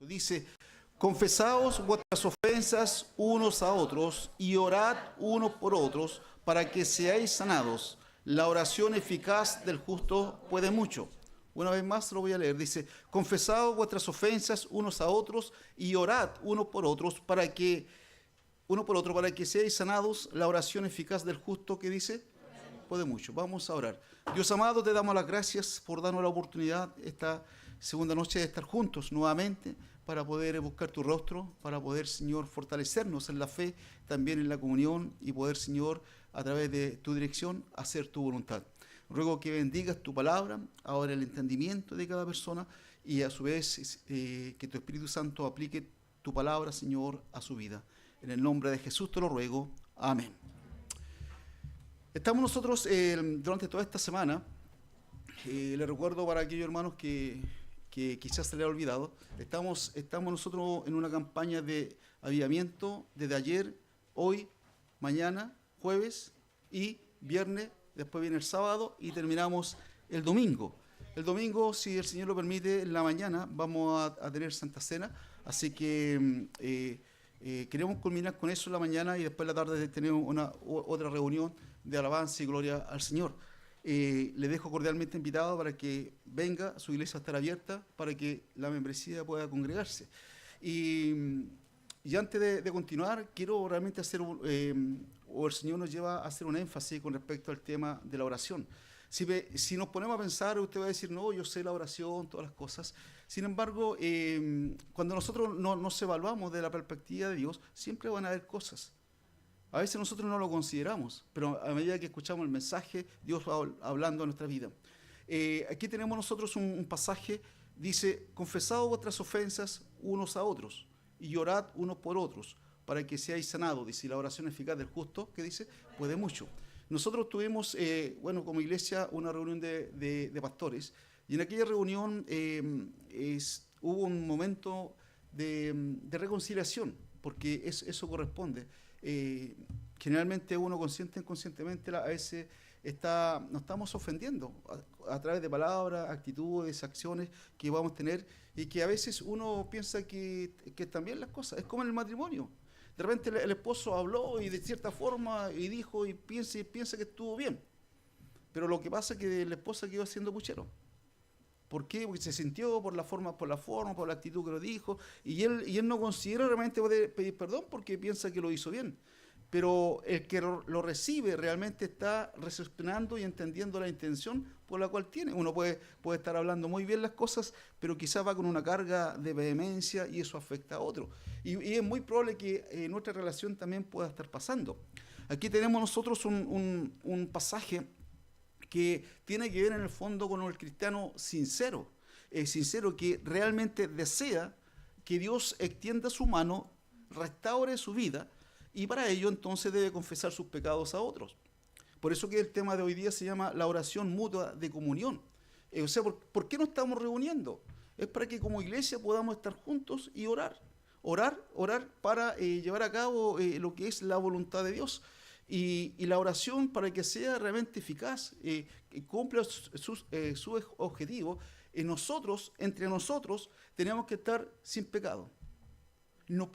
Dice, confesaos vuestras ofensas unos a otros y orad unos por otros para que seáis sanados. La oración eficaz del justo puede mucho. Una vez más lo voy a leer. Dice, confesaos vuestras ofensas unos a otros y orad unos por otros para que seáis sanados. La oración eficaz del justo, ¿qué dice? Puede mucho. Vamos a orar. Dios amado, te damos las gracias por darnos la oportunidad esta segunda noche de estar juntos nuevamente para poder buscar tu rostro, para poder, Señor, fortalecernos en la fe, también en la comunión y poder, Señor, a través de tu dirección, hacer tu voluntad. Ruego que bendigas tu palabra, ahora el entendimiento de cada persona y a su vez que tu Espíritu Santo aplique tu palabra, Señor, a su vida. En el nombre de Jesús te lo ruego. Amén. Estamos nosotros durante toda esta semana, le recuerdo para aquellos hermanos que quizás se les ha olvidado, estamos nosotros en una campaña de avivamiento desde ayer, hoy, mañana, jueves y viernes, después viene el sábado y terminamos el domingo. El domingo, si el Señor lo permite, en la mañana vamos a tener Santa Cena, así que queremos culminar con eso en la mañana y después en la tarde tener otra reunión de alabanza y gloria al Señor. Le dejo cordialmente invitado para que venga, su iglesia va a estar abierta para que la membresía pueda congregarse. Y antes de continuar, quiero realmente hacer, o el Señor nos lleva a hacer un énfasis con respecto al tema de la oración. Si nos ponemos a pensar, usted va a decir, no, yo sé la oración, todas las cosas. Sin embargo, cuando nosotros nos evaluamos de la perspectiva de Dios, siempre van a haber cosas. A veces nosotros no lo consideramos, pero a medida que escuchamos el mensaje, Dios va hablando a nuestra vida. Aquí tenemos nosotros un pasaje, dice, confesad vuestras ofensas unos a otros y orad unos por otros para que seáis sanados. Dice, la oración eficaz del justo, ¿qué dice? Puede mucho. Nosotros tuvimos, como iglesia, una reunión de pastores, y en aquella reunión hubo un momento de reconciliación, porque eso corresponde. Generalmente uno consciente e inconscientemente a veces nos estamos ofendiendo a través de palabras, actitudes, acciones que vamos a tener y que a veces uno piensa que también las cosas, es como en el matrimonio. De repente el esposo habló y de cierta forma y dijo y piensa que estuvo bien, pero lo que pasa es que la esposa quedó haciendo puchero. ¿Por qué? Porque se sintió por la forma, por la actitud que lo dijo, y él no considera realmente poder pedir perdón porque piensa que lo hizo bien. Pero el que lo recibe realmente está recepcionando y entendiendo la intención por la cual tiene. Uno puede estar hablando muy bien las cosas, pero quizás va con una carga de vehemencia y eso afecta a otro. Y es muy probable que nuestra relación también pueda estar pasando. Aquí tenemos nosotros un pasaje que tiene que ver en el fondo con el cristiano sincero, que realmente desea que Dios extienda su mano, restaure su vida, y para ello entonces debe confesar sus pecados a otros. Por eso que el tema de hoy día se llama la oración mutua de comunión. ¿Por qué nos estamos reuniendo? Es para que como iglesia podamos estar juntos y orar para llevar a cabo lo que es la voluntad de Dios. Y la oración, para que sea realmente eficaz, y cumpla su objetivo, entre nosotros, tenemos que estar sin pecado. No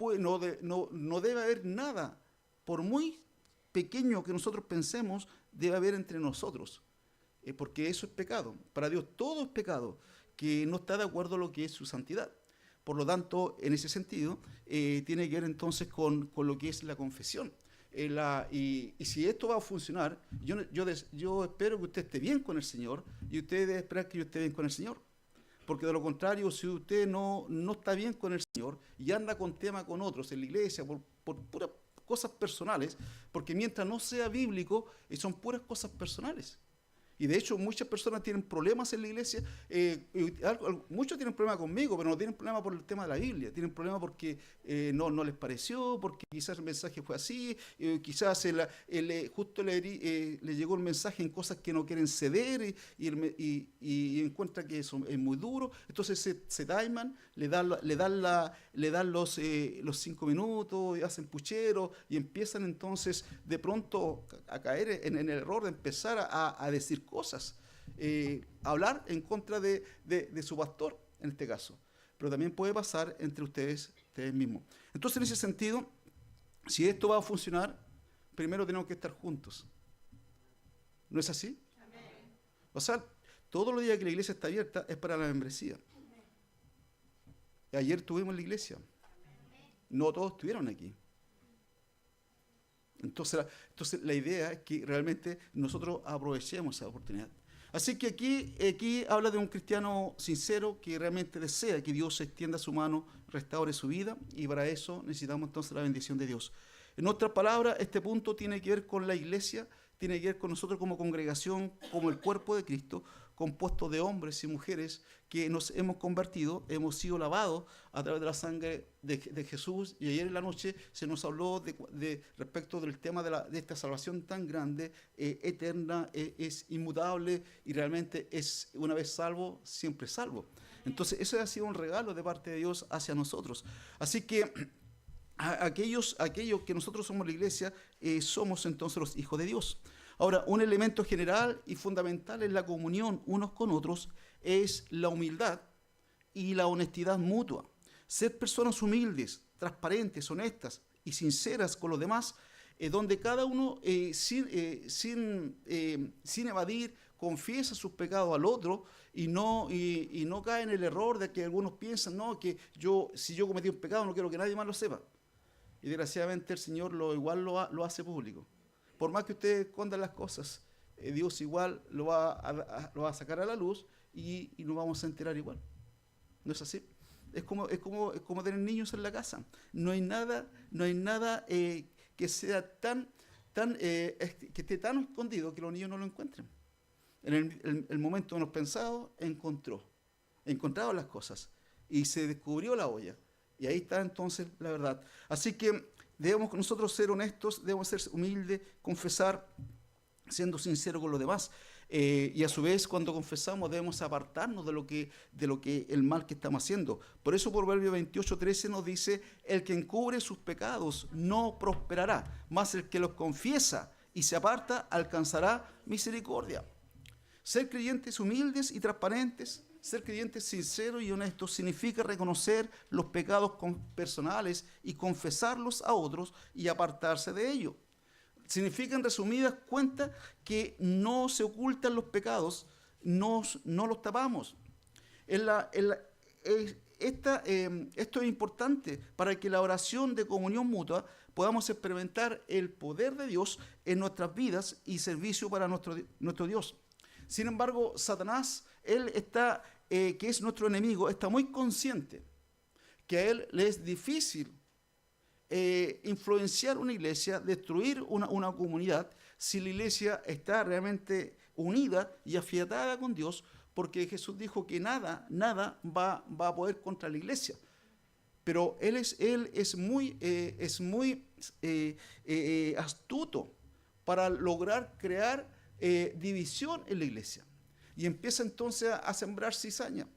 debe haber nada, por muy pequeño que nosotros pensemos, debe haber entre nosotros, porque eso es pecado. Para Dios todo es pecado, que no está de acuerdo a lo que es su santidad. Por lo tanto, en ese sentido, tiene que ver entonces con lo que es la confesión. Y si esto va a funcionar, yo espero que usted esté bien con el Señor y usted debe esperar que yo esté bien con el Señor. Porque de lo contrario, si usted no está bien con el Señor y anda con tema con otros en la iglesia por puras cosas personales, porque mientras no sea bíblico, son puras cosas personales. Y de hecho muchas personas tienen problemas en la iglesia, muchos tienen problemas conmigo, pero no tienen problema por el tema de la Biblia, tienen problemas porque no les pareció, porque quizás el mensaje fue así, quizás justo le llegó el mensaje en cosas que no quieren ceder y encuentra que eso es muy duro, entonces se taiman, le dan los 5 minutos, y hacen puchero y empiezan entonces de pronto a caer en el error de empezar a decir cosas, hablar en contra de su pastor en este caso. pero también puede pasar entre ustedes mismos. Entonces, en ese sentido, si esto va a funcionar, primero tenemos que estar juntos. ¿No es así? Amén. O sea, todos los días que la iglesia está abierta es para la membresía. Ayer tuvimos la iglesia. No todos estuvieron aquí. Entonces la idea es que realmente nosotros aprovechemos esa oportunidad. Así que aquí habla de un cristiano sincero que realmente desea que Dios extienda su mano, restaure su vida, y para eso necesitamos entonces la bendición de Dios. En otras palabras, este punto tiene que ver con la iglesia, tiene que ver con nosotros como congregación, como el cuerpo de Cristo, compuesto de hombres y mujeres que nos hemos convertido, hemos sido lavados a través de la sangre de Jesús, y ayer en la noche se nos habló respecto del tema de esta salvación tan grande, eterna, es inmutable, y realmente es una vez salvo, siempre salvo. Entonces eso ha sido un regalo de parte de Dios hacia nosotros. Así que aquellos que nosotros somos la iglesia, somos entonces los hijos de Dios. Ahora, un elemento general y fundamental en la comunión unos con otros es la humildad y la honestidad mutua. Ser personas humildes, transparentes, honestas y sinceras con los demás, donde cada uno sin evadir confiesa sus pecados al otro y no cae en el error de que algunos piensan, no, que si yo cometí un pecado no quiero que nadie más lo sepa. Y desgraciadamente el Señor igual lo hace público. Por más que ustedes escondan las cosas, Dios igual lo va a sacar a la luz y nos vamos a enterar igual. ¿No es así? Es como tener niños en la casa. No hay nada que sea que esté tan escondido que los niños no lo encuentren. En el momento menos pensado, encontraron las cosas y se descubrió la olla. Y ahí está entonces la verdad. Así que debemos nosotros ser honestos, debemos ser humildes, confesar, siendo sinceros con los demás. Y a su vez, cuando confesamos, debemos apartarnos de lo que el mal que estamos haciendo. Por eso Proverbios 28:13 nos dice: el que encubre sus pecados no prosperará, mas el que los confiesa y se aparta alcanzará misericordia. Ser creyentes humildes y transparentes, ser creyentes sinceros y honestos, significa reconocer los pecados personales y confesarlos a otros y apartarse de ellos. Significa, en resumidas cuentas, que no se ocultan los pecados, no los tapamos. Esto es importante para que la oración de comunión mutua podamos experimentar el poder de Dios en nuestras vidas y servicio para nuestro Dios. Sin embargo, Satanás, que es nuestro enemigo, está muy consciente que a él le es difícil influenciar una iglesia, destruir una comunidad, si la iglesia está realmente unida y afiatada con Dios, porque Jesús dijo que nada va a poder contra la iglesia. Pero él es muy astuto para lograr crear división en la iglesia, y empieza entonces a sembrar cizaña,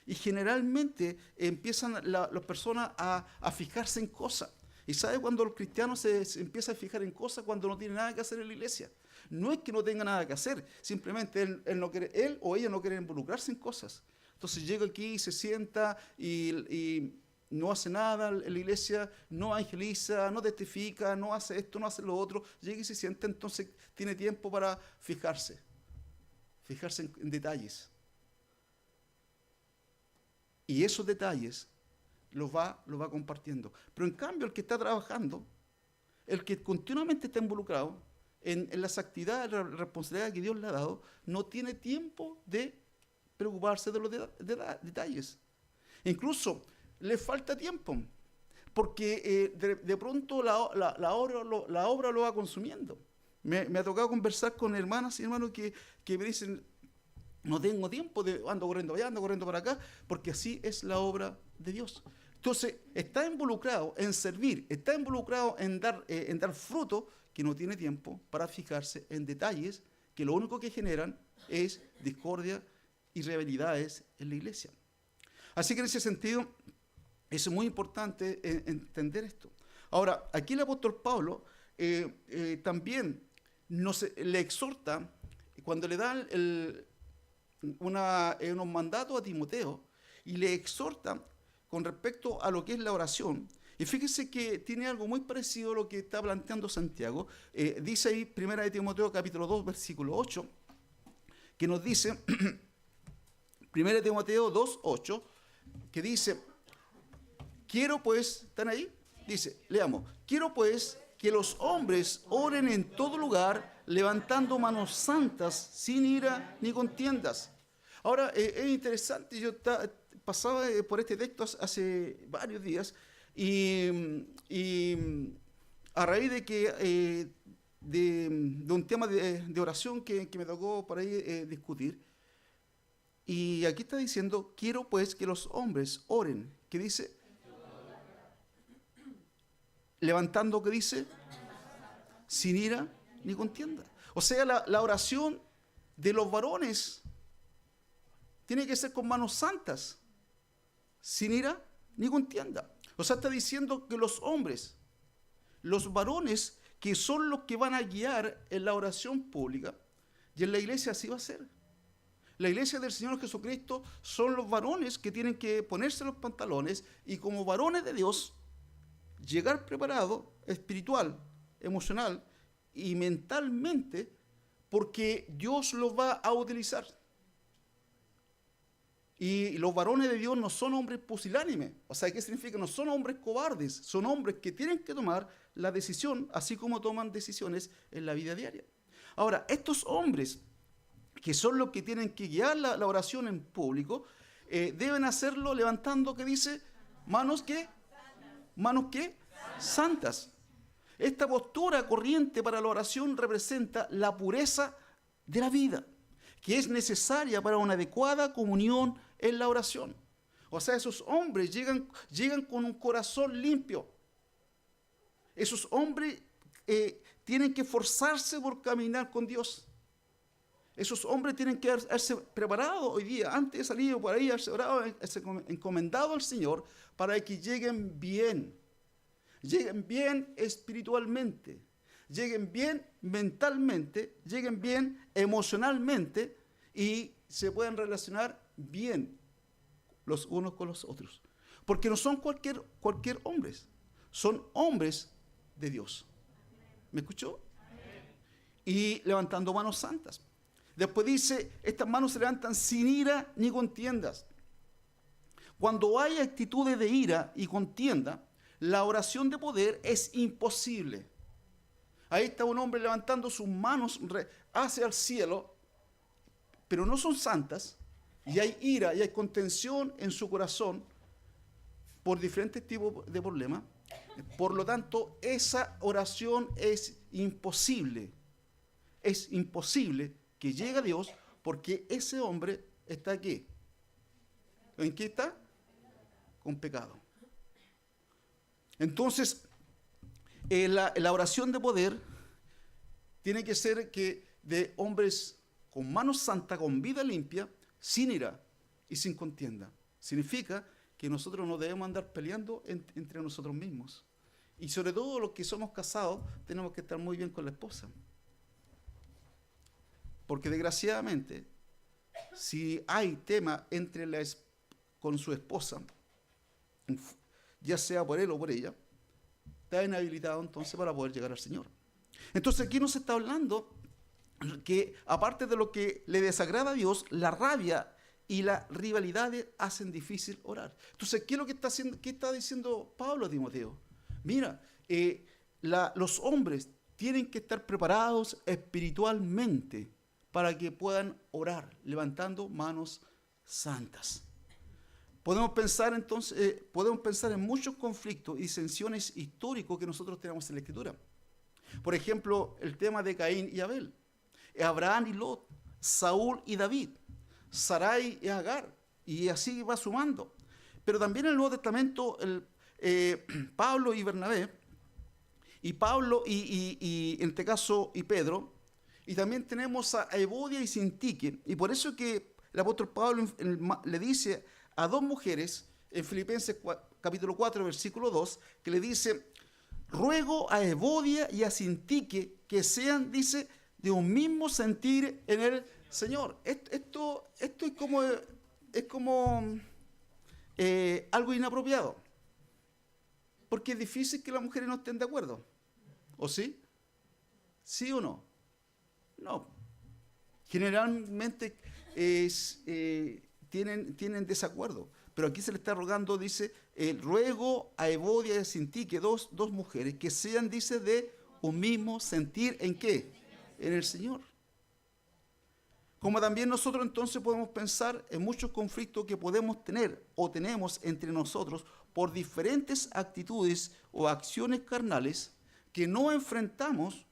y generalmente empiezan las personas a fijarse en cosas. ¿Y sabe cuando el cristiano se empieza a fijar en cosas? Cuando no tiene nada que hacer en la iglesia. No es que no tenga nada que hacer, simplemente él o ella no quiere involucrarse en cosas. Entonces llega aquí, se sienta y no hace nada en la iglesia, no evangeliza, no testifica, no hace esto, no hace lo otro. Llega y se sienta, entonces tiene tiempo para fijarse en detalles. Y esos detalles los va compartiendo. Pero en cambio, el que está trabajando, el que continuamente está involucrado en las actividades, la responsabilidad que Dios le ha dado, no tiene tiempo de preocuparse de los detalles. Incluso le falta tiempo, porque de pronto la obra lo va consumiendo. Me ha tocado conversar con hermanas y hermanos que me dicen: no tengo tiempo, ando corriendo allá, ando corriendo para acá, porque así es la obra de Dios. Entonces, está involucrado en servir, está involucrado en dar fruto, que no tiene tiempo para fijarse en detalles que lo único que generan es discordia y rivalidades en la iglesia. Así que en ese sentido, es muy importante entender esto. Ahora, aquí el apóstol Pablo también le exhorta, cuando le da unos mandatos a Timoteo, y le exhorta con respecto a lo que es la oración. Y fíjese que tiene algo muy parecido a lo que está planteando Santiago. Dice ahí, 1 Timoteo capítulo 2, versículo 8, que nos dice, 1 Timoteo 2, 8, que dice, quiero pues, ¿están ahí? Dice, leamos, quiero pues que los hombres oren en todo lugar, levantando manos santas, sin ira ni contiendas. Ahora, es interesante, yo pasaba por este texto hace varios días, y a raíz de que de un tema de oración que me tocó por ahí discutir, y aquí está diciendo, quiero pues que los hombres oren, que dice, levantando, que dice, sin ira ni contienda. O sea, la oración de los varones tiene que ser con manos santas, sin ira ni contienda. O sea, está diciendo que los hombres, los varones, que son los que van a guiar en la oración pública, y en la iglesia así va a ser. La iglesia del Señor Jesucristo son los varones que tienen que ponerse los pantalones y como varones de Dios, llegar preparado espiritual, emocional y mentalmente, porque Dios los va a utilizar. Y los varones de Dios no son hombres pusilánimes. O sea, ¿qué significa? No son hombres cobardes, son hombres que tienen que tomar la decisión, así como toman decisiones en la vida diaria. Ahora, estos hombres, que son los que tienen que guiar la oración en público, deben hacerlo levantando, ¿qué dice? Manos, ¿qué? Manos, ¿qué? Santas. Esta postura corriente para la oración representa la pureza de la vida, que es necesaria para una adecuada comunión en la oración. O sea, esos hombres llegan con un corazón limpio. Esos hombres tienen que esforzarse por caminar con Dios. Esos hombres tienen que haberse preparado hoy día, antes de salir por ahí, haberse orado, haberse encomendado al Señor para que lleguen bien espiritualmente, lleguen bien mentalmente, lleguen bien emocionalmente y se puedan relacionar bien los unos con los otros. Porque no son cualquier hombres, son hombres de Dios. ¿Me escuchó? Y levantando manos santas. Después dice, estas manos se levantan sin ira ni contiendas. Cuando hay actitudes de ira y contienda, la oración de poder es imposible. Ahí está un hombre levantando sus manos hacia el cielo, pero no son santas, y hay ira y hay contención en su corazón por diferentes tipos de problemas. Por lo tanto, esa oración es imposible. Es imposible que llegue a Dios porque ese hombre está aquí. ¿En qué está? Con pecado. Entonces, la oración de poder tiene que ser que de hombres con manos santas, con vida limpia, sin ira y sin contienda. Significa que nosotros no debemos andar peleando entre nosotros mismos. Y sobre todo los que somos casados, tenemos que estar muy bien con la esposa. Porque desgraciadamente, si hay tema con su esposa, ya sea por él o por ella, está inhabilitado entonces para poder llegar al Señor. Entonces aquí nos está hablando que aparte de lo que le desagrada a Dios, la rabia y la rivalidad hacen difícil orar. Entonces, ¿qué es lo que está haciendo? ¿Qué está diciendo Pablo a Timoteo? Mira, los hombres tienen que estar preparados espiritualmente para que puedan orar, levantando manos santas. Podemos pensar entonces, en muchos conflictos y disensiones históricos que nosotros tenemos en la Escritura. Por ejemplo, el tema de Caín y Abel, Abraham y Lot, Saúl y David, Sarai y Agar, y así va sumando. Pero también en el Nuevo Testamento, Pablo y Bernabé, y Pablo y en este caso y Pedro, y también tenemos a Evodia y Sintique, y por eso que el apóstol Pablo le dice a dos mujeres en Filipenses capítulo 4, versículo 2, que le dice, ruego a Evodia y a Sintique que sean, dice, de un mismo sentir en el Señor. Esto es como algo inapropiado. Porque es difícil que las mujeres no estén de acuerdo. ¿O sí? ¿Sí o no? No. Generalmente tienen desacuerdo. Pero aquí se le está rogando, dice, ruego a Evodia y a Sintique, dos mujeres, que sean, dice, de un mismo sentir, ¿en qué? En el Señor. Como también nosotros entonces podemos pensar en muchos conflictos que podemos tener o tenemos entre nosotros por diferentes actitudes o acciones carnales que no enfrentamos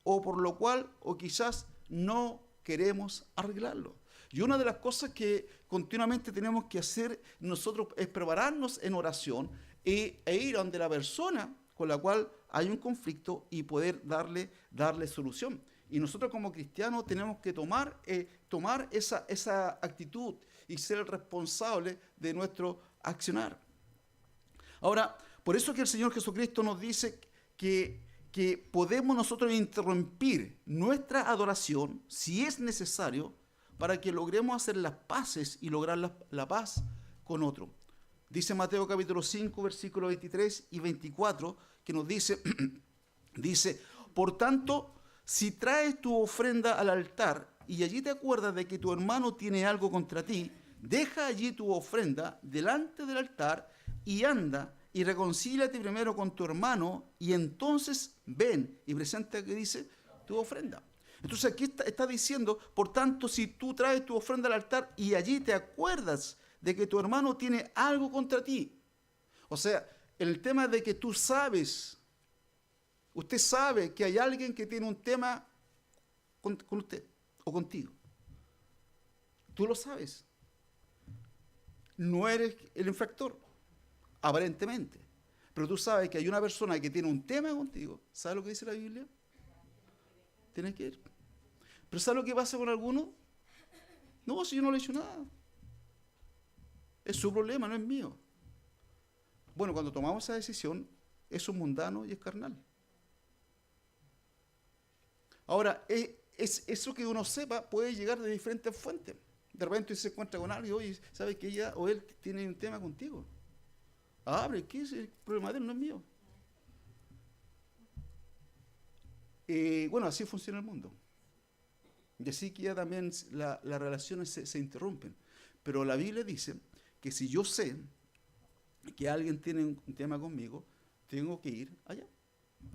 o por lo cual o quizás no queremos arreglarlo. Y una de las cosas que continuamente tenemos que hacer nosotros es prepararnos en oración e ir a donde la persona con la cual hay un conflicto y poder darle solución. Y nosotros como cristianos tenemos que tomar esa actitud y ser el responsable de nuestro accionar. Ahora, por eso que el Señor Jesucristo nos dice que podemos nosotros interrumpir nuestra adoración, si es necesario, para que logremos hacer las paces y lograr la paz con otro. Dice Mateo capítulo 5, versículos 23 y 24, que nos dice, por tanto, si traes tu ofrenda al altar y allí te acuerdas de que tu hermano tiene algo contra ti, deja allí tu ofrenda delante del altar y anda y reconcíliate primero con tu hermano y entonces ven y presenta, que dice, tu ofrenda. Entonces aquí está diciendo, por tanto, si tú traes tu ofrenda al altar y allí te acuerdas de que tu hermano tiene algo contra ti. O sea, el tema de que tú sabes, usted sabe que hay alguien que tiene un tema con usted o contigo. Tú lo sabes. No eres el infractor, aparentemente. Pero tú sabes que hay una persona que tiene un tema contigo. ¿Sabes lo que dice la Biblia? Tienes que ir. ¿Pero sabes lo que pasa con algunos? No, si yo no le he hecho nada. Es su problema, no es mío. Bueno, cuando tomamos esa decisión, eso es mundano y es carnal. Ahora, eso que uno sepa puede llegar de diferentes fuentes. De repente se encuentra con alguien, oye, ¿sabes que ella o él tiene un tema contigo? Abre, ¿qué es el problema de él? No es mío. Bueno, así funciona el mundo. Y así que ya también las relaciones se interrumpen. Pero la Biblia dice que si yo sé que alguien tiene un tema conmigo, tengo que ir allá.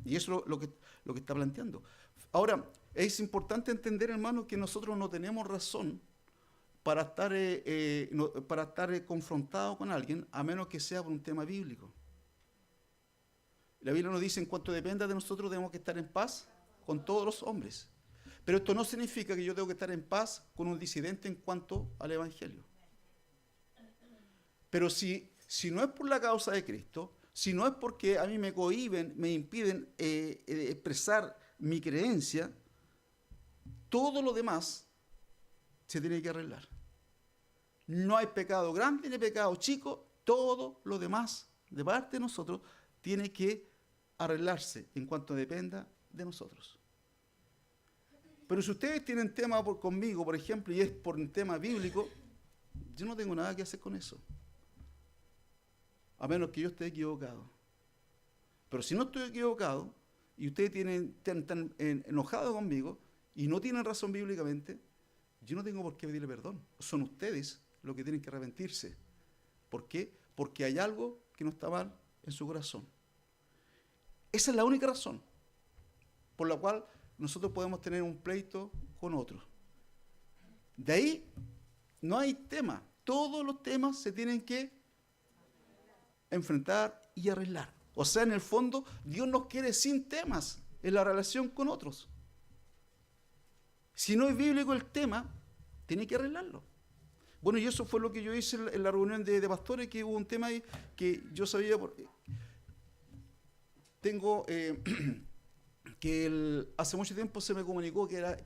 Y eso es lo que está planteando. Ahora, es importante entender, hermanos, que nosotros no tenemos razón para estar confrontados con alguien, a menos que sea por un tema bíblico. La Biblia nos dice, en cuanto dependa de nosotros, tenemos que estar en paz con todos los hombres. Pero esto no significa que yo tengo que estar en paz con un disidente en cuanto al Evangelio. Pero si no es por la causa de Cristo, si no es porque a mí me cohíben, me impiden expresar mi creencia, todo lo demás se tiene que arreglar. No hay pecado grande ni pecado chico, todo lo demás de parte de nosotros tiene que arreglarse en cuanto dependa de nosotros. Pero si ustedes tienen tema conmigo, por ejemplo, y es por un tema bíblico, yo no tengo nada que hacer con eso. A menos que yo esté equivocado. Pero si no estoy equivocado, y ustedes están enojados conmigo, y no tienen razón bíblicamente, yo no tengo por qué pedirle perdón. Son ustedes los que tienen que arrepentirse. ¿Por qué? Porque hay algo que no está mal en su corazón. Esa es la única razón por la cual nosotros podemos tener un pleito con otros. De ahí no hay tema. Todos los temas se tienen que enfrentar y arreglar. O sea, en el fondo, Dios nos quiere sin temas en la relación con otros. Si no es bíblico el tema, tiene que arreglarlo. Bueno, y eso fue lo que yo hice en la reunión de pastores, que hubo un tema ahí que yo sabía, hace mucho tiempo se me comunicó que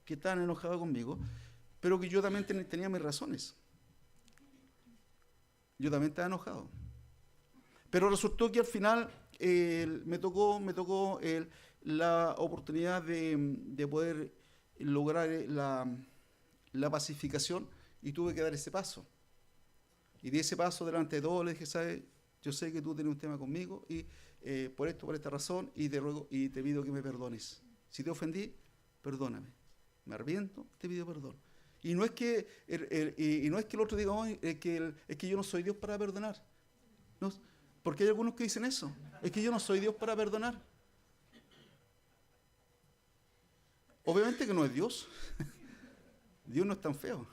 estaban enojados conmigo, pero que yo también tenía mis razones. Yo también estaba enojado. Pero resultó que al final me tocó la oportunidad de poder lograr la pacificación y tuve que dar ese paso. Y di ese paso delante de todos, le dije, ¿sabes? Yo sé que tú tienes un tema conmigo y por esto, por esta razón, y te ruego y te pido que me perdones. Si te ofendí, perdóname. Me arrepiento, te pido perdón. Y no es que no es que el otro diga, "Ay, es que yo no soy Dios para perdonar". No, porque hay algunos que dicen eso. Es que yo no soy Dios para perdonar. Obviamente que no es Dios. Dios no es tan feo.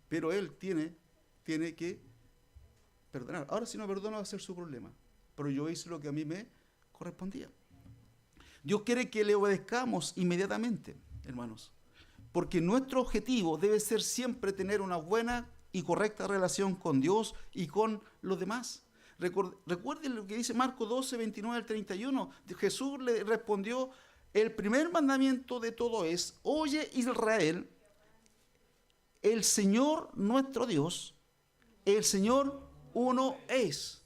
Pero Él tiene que perdonar. Ahora, si no perdona, va a ser su problema. Pero yo hice lo que a mí me correspondía. Dios quiere que le obedezcamos inmediatamente, hermanos. Porque nuestro objetivo debe ser siempre tener una buena y correcta relación con Dios y con los demás. Recuerden lo que dice Marcos 12, 29 al 31. Jesús le respondió, el primer mandamiento de todo es, oye Israel, el Señor nuestro Dios, el Señor uno es.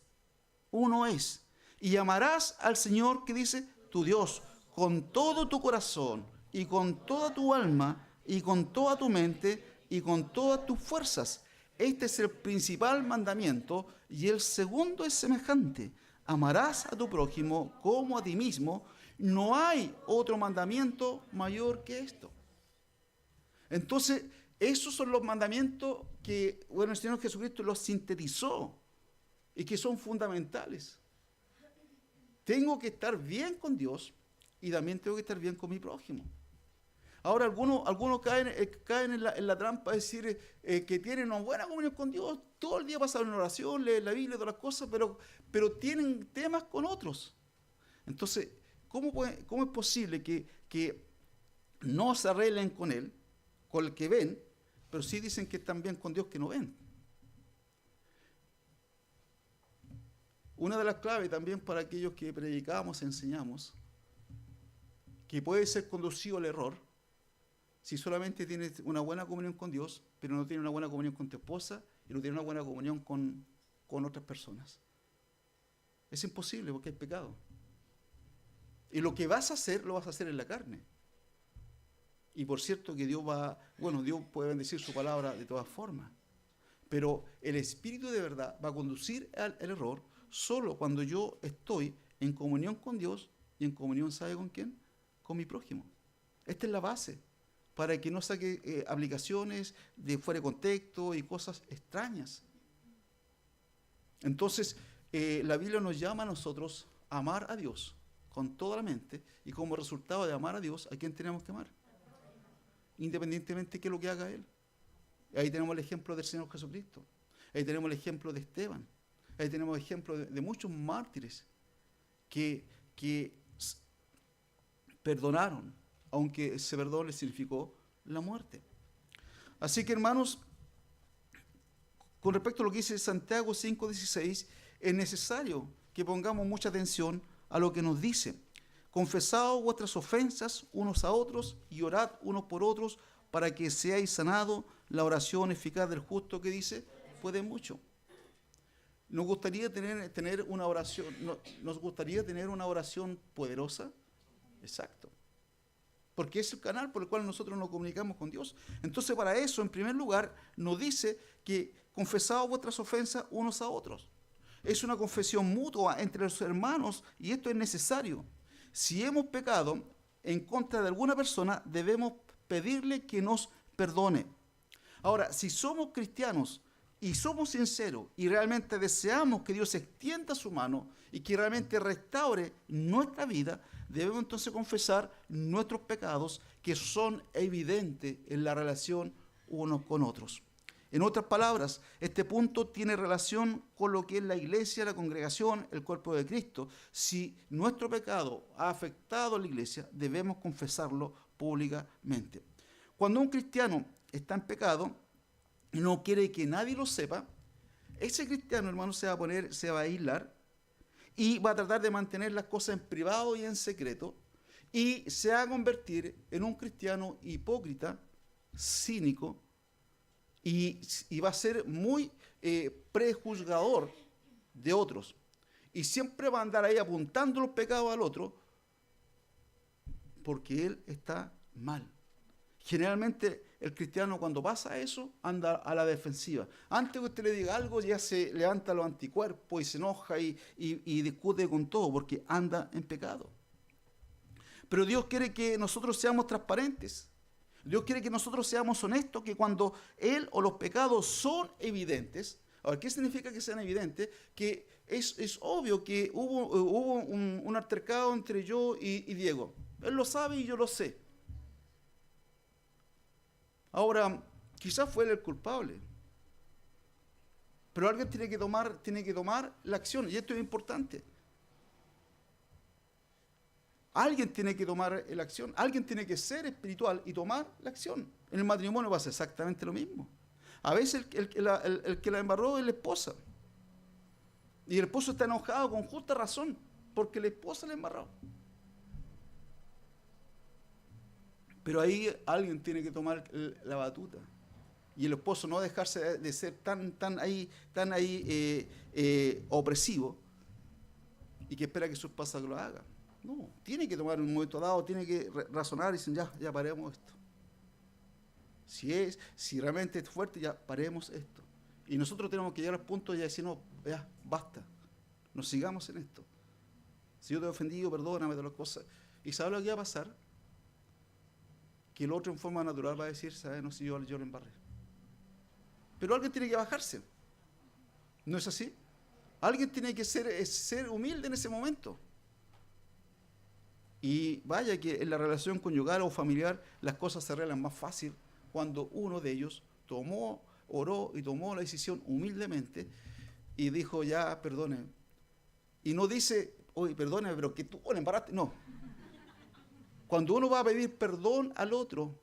Uno es. Y amarás al Señor, que dice, tu Dios, con todo tu corazón y con toda tu alma y con toda tu mente y con todas tus fuerzas. Este es el principal mandamiento y el segundo es semejante. Amarás a tu prójimo como a ti mismo. No hay otro mandamiento mayor que esto. Entonces, esos son los mandamientos que, bueno, el Señor Jesucristo los sintetizó y que son fundamentales. Tengo que estar bien con Dios y también tengo que estar bien con mi prójimo. Ahora, algunos caen en la trampa de decir que tienen una buena comunión con Dios, todo el día pasan en oración, leen la Biblia y todas las cosas, pero tienen temas con otros. Entonces, ¿cómo es posible que no se arreglen con Él, con el que ven, pero sí dicen que están bien con Dios que no ven? Una de las claves también para aquellos que predicamos, enseñamos, que puede ser conducido al error, si solamente tienes una buena comunión con Dios, pero no tienes una buena comunión con tu esposa y no tienes una buena comunión con otras personas. Es imposible porque es pecado. Y lo que vas a hacer, lo vas a hacer en la carne. Y por cierto que Dios puede bendecir su palabra de todas formas. Pero el Espíritu de verdad va a conducir al error solo cuando yo estoy en comunión con Dios y en comunión, ¿sabe con quién? Con mi prójimo. Esta es la base para que no saque aplicaciones de fuera de contexto y cosas extrañas. Entonces, la Biblia nos llama a nosotros a amar a Dios con toda la mente y como resultado de amar a Dios, ¿a quién tenemos que amar? Independientemente de qué es lo que haga Él. Ahí tenemos el ejemplo del Señor Jesucristo. Ahí tenemos el ejemplo de Esteban. Ahí tenemos el ejemplo de muchos mártires que perdonaron, aunque ese perdón les significó la muerte. Así que, hermanos, con respecto a lo que dice Santiago 5:16, es necesario que pongamos mucha atención a lo que nos dice. Confesaos vuestras ofensas unos a otros y orad unos por otros para que seáis sanados. La oración eficaz del justo, que dice, puede mucho. Nos gustaría tener una oración, nos gustaría tener una oración poderosa. Exacto. Porque es el canal por el cual nosotros nos comunicamos con Dios. Entonces, para eso, en primer lugar, nos dice que confesaos vuestras ofensas unos a otros. Es una confesión mutua entre los hermanos y esto es necesario. Si hemos pecado en contra de alguna persona, debemos pedirle que nos perdone. Ahora, si somos cristianos y somos sinceros y realmente deseamos que Dios extienda su mano y que realmente restaure nuestra vida, debemos entonces confesar nuestros pecados que son evidentes en la relación unos con otros. En otras palabras, este punto tiene relación con lo que es la iglesia, la congregación, el cuerpo de Cristo. Si nuestro pecado ha afectado a la iglesia, debemos confesarlo públicamente. Cuando un cristiano está en pecado y no quiere que nadie lo sepa, ese cristiano, hermano, se va a aislar y va a tratar de mantener las cosas en privado y en secreto y se va a convertir en un cristiano hipócrita, cínico, y va a ser muy prejuzgador de otros. Y siempre va a andar ahí apuntando los pecados al otro porque él está mal. Generalmente el cristiano cuando pasa eso anda a la defensiva. Antes que usted le diga algo ya se levanta los anticuerpos y se enoja y discute con todo porque anda en pecado. Pero Dios quiere que nosotros seamos transparentes. Dios quiere que nosotros seamos honestos, que cuando Él o los pecados son evidentes. Ahora, ¿qué significa que sean evidentes? Que es obvio que hubo un altercado entre yo y Diego. Él lo sabe y yo lo sé. Ahora, quizás fue él el culpable. Pero alguien tiene que tomar la acción, y esto es importante. Alguien tiene que tomar la acción, alguien tiene que ser espiritual y tomar la acción. En el matrimonio pasa exactamente lo mismo. A veces el que la embarró es la esposa. Y el esposo está enojado con justa razón, porque la esposa la embarró. Pero ahí alguien tiene que tomar la batuta. Y el esposo no dejarse de ser tan opresivo y que espera que su esposa lo haga. No, tiene que tomar un momento dado, tiene que razonar y decir, ya paremos esto. Si realmente es fuerte, ya paremos esto. Y nosotros tenemos que llegar al punto de decir, no, ya, basta. No sigamos en esto. Si yo te he ofendido, perdóname de las cosas. ¿Y sabes lo que va a pasar? Que el otro en forma natural va a decir, ¿sabes? No, si yo lo embarré. Pero alguien tiene que bajarse. ¿No es así? Alguien tiene que ser humilde en ese momento. Y vaya que en la relación conyugal o familiar las cosas se arreglan más fácil cuando uno de ellos oró y tomó la decisión humildemente y dijo, ya, perdone. Y no dice, oye, perdone, pero que tú le embarraste. No. Cuando uno va a pedir perdón al otro,